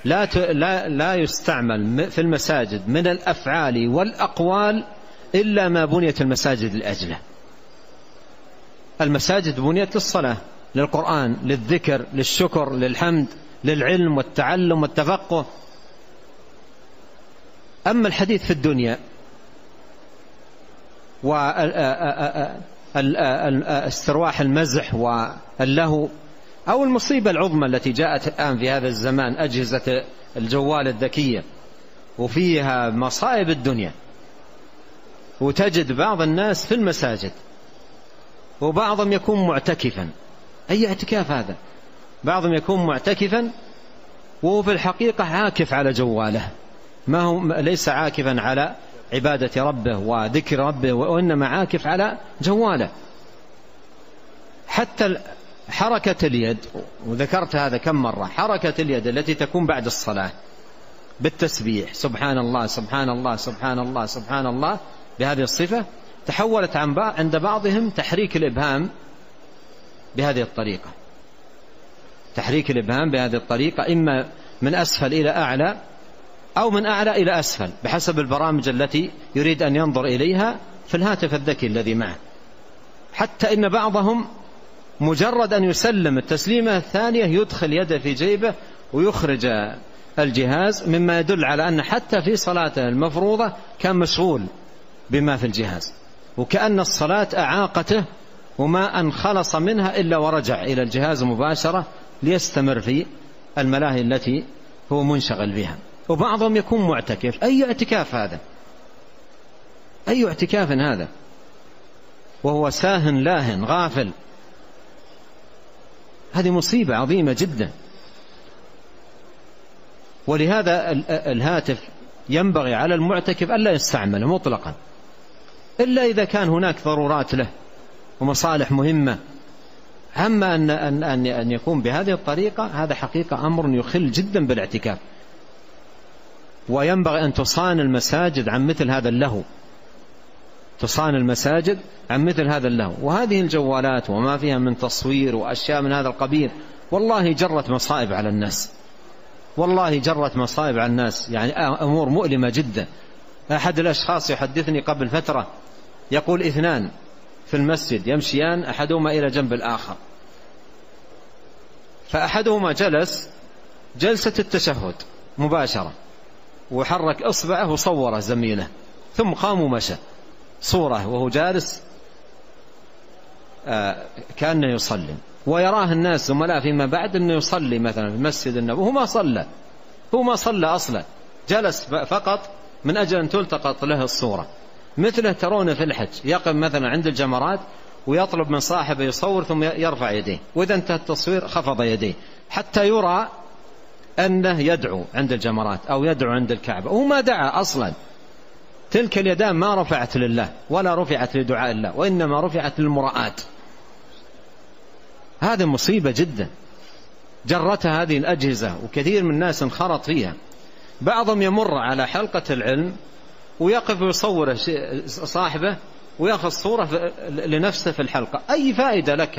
لا يستعمل في المساجد من الأفعال والأقوال إلا ما بنيت المساجد لأجله. المساجد بنيت للصلاة، للقرآن، للذكر، للشكر، للحمد، للعلم والتعلم والتفقه. أما الحديث في الدنيا واسترواح المزح واللهو، أو المصيبة العظمى التي جاءت الآن في هذا الزمان، أجهزة الجوال الذكية، وفيها مصائب الدنيا، وتجد بعض الناس في المساجد وبعضهم يكون معتكفا. أي اعتكاف هذا؟ بعضهم يكون معتكفا وهو في الحقيقة عاكف على جواله، ما هو ليس عاكفا على عبادة ربه وذكر ربه، وإنما عاكف على جواله. حتى حركة اليد، وذكرت هذا كم مرة، حركة اليد التي تكون بعد الصلاة بالتسبيح سبحان الله سبحان الله سبحان الله سبحان الله بهذه الصفة، تحولت عند بعضهم تحريك الإبهام بهذه الطريقة. تحريك الإبهام بهذه الطريقة إما من أسفل إلى أعلى أو من أعلى إلى أسفل بحسب البرامج التي يريد أن ينظر إليها في الهاتف الذكي الذي معه. حتى إن بعضهم مجرد أن يسلم التسليمة الثانية يدخل يده في جيبه ويخرج الجهاز، مما يدل على أن حتى في صلاته المفروضة كان مشغول بما في الجهاز، وكأن الصلاة أعاقته وما أن خلص منها إلا ورجع إلى الجهاز مباشرة ليستمر في الملاهي التي هو منشغل بها. وبعضهم يكون معتكف. أي اعتكاف هذا؟ أي اعتكاف هذا وهو ساهن لاهن غافل؟ هذه مصيبة عظيمة جدا. ولهذا الهاتف ينبغي على المعتكف ألا يستعمله مطلقا إلا إذا كان هناك ضرورات له ومصالح مهمة. أما أن يكون بهذه الطريقة هذا حقيقة أمر يخل جدا بالاعتكاف. وينبغي أن تصان المساجد عن مثل هذا اللهو، تصان المساجد عن مثل هذا اللهو. وهذه الجوالات وما فيها من تصوير وأشياء من هذا القبيل والله جرت مصائب على الناس، والله جرت مصائب على الناس، يعني أمور مؤلمة جدا. أحد الأشخاص يحدثني قبل فترة يقول 2 في المسجد يمشيان أحدهما إلى جنب الآخر، فأحدهما جلس جلسة التشهد مباشرة وحرك إصبعه وصوره زميله، ثم قام ومشى صورة وهو جالس كأنه يصلي، ويراه الناس زملاء فيما بعد أنه يصلي مثلا في المسجد النبوي. هو ما صلى أصلا، جلس فقط من أجل أن تلتقط له الصورة. مثله ترون في الحج يقف مثلا عند الجمرات ويطلب من صاحبه يصور ثم يرفع يديه، وإذا انتهى التصوير خفض يديه حتى يرى أنه يدعو عند الجمرات أو يدعو عند الكعبة، وهو ما دعا أصلا. تلك اليدان ما رفعت لله ولا رفعت لدعاء الله، وإنما رفعت للمراءات. هذه مصيبة جدا جرتها هذه الأجهزة، وكثير من الناس انخرط فيها. بعضهم يمر على حلقة العلم ويقف ويصور صاحبه ويأخذ صورة لنفسه في الحلقة. أي فائدة لك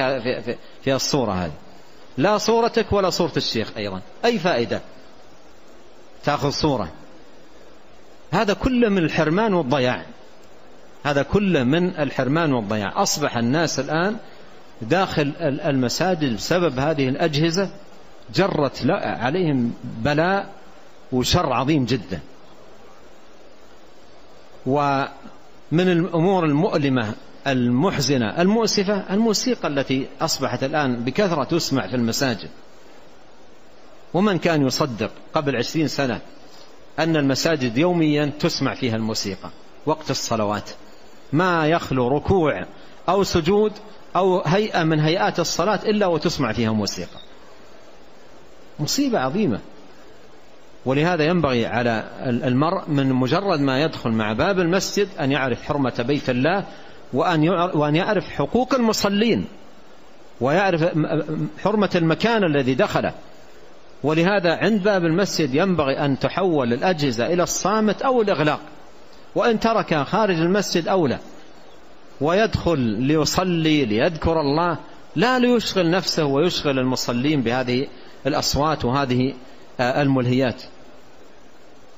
في الصورة هذه؟ لا صورتك ولا صورة الشيخ أيضا، أي فائدة تأخذ صورة؟ هذا كله من الحرمان والضياع، هذا كله من الحرمان والضياع. أصبح الناس الآن داخل المساجد بسبب هذه الأجهزة جرت عليهم بلاء وشر عظيم جدا. ومن الأمور المؤلمة المحزنة المؤسفة الموسيقى التي أصبحت الآن بكثرة تسمع في المساجد. ومن كان يصدق قبل 20 سنة أن المساجد يوميا تسمع فيها الموسيقى وقت الصلوات، ما يخلو ركوع أو سجود أو هيئة من هيئات الصلاة إلا وتسمع فيها موسيقى. مصيبة عظيمة. ولهذا ينبغي على المرء من مجرد ما يدخل مع باب المسجد أن يعرف حرمة بيت الله، وأن يعرف حقوق المصلين، ويعرف حرمة المكان الذي دخله. ولهذا عند باب المسجد ينبغي أن تحول الأجهزة إلى الصامت أو الإغلاق، وإن ترك خارج المسجد أولى، ويدخل ليصلي ليذكر الله، لا ليشغل نفسه ويشغل المصلين بهذه الأصوات وهذه الملهيات.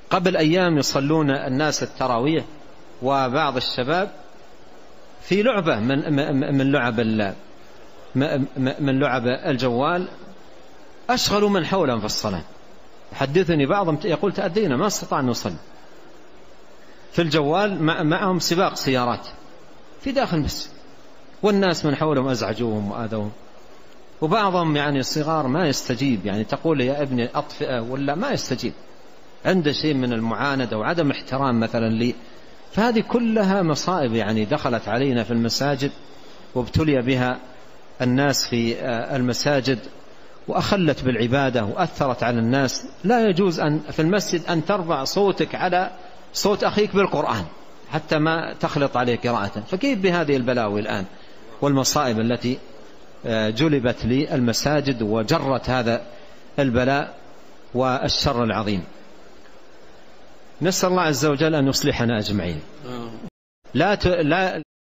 قبل أيام يصلون الناس التراويح وبعض الشباب في لعبة من لعب الجوال أشغلوا من حولهم في الصلاة. حدثني بعضهم يقول تأدينا ما استطاع أن نصلي في الجوال، معهم سباق سيارات في داخل المسجد، والناس من حولهم أزعجوهم وآذوهم. وبعضهم يعني الصغار ما يستجيب، يعني تقول يا ابني أطفئه ولا ما يستجيب، عنده شيء من المعاندة وعدم احترام مثلا لي. فهذه كلها مصائب يعني دخلت علينا في المساجد وابتلي بها الناس في المساجد وأخلت بالعبادة وأثرت على الناس. لا يجوز أن في المسجد أن ترفع صوتك على صوت أخيك بالقرآن حتى ما تخلط عليه قراءة. فكيف بهذه البلاوي الآن والمصائب التي جلبت للمساجد وجرت هذا البلاء والشر العظيم. نسأل الله عز وجل أن يصلحنا أجمعين. لا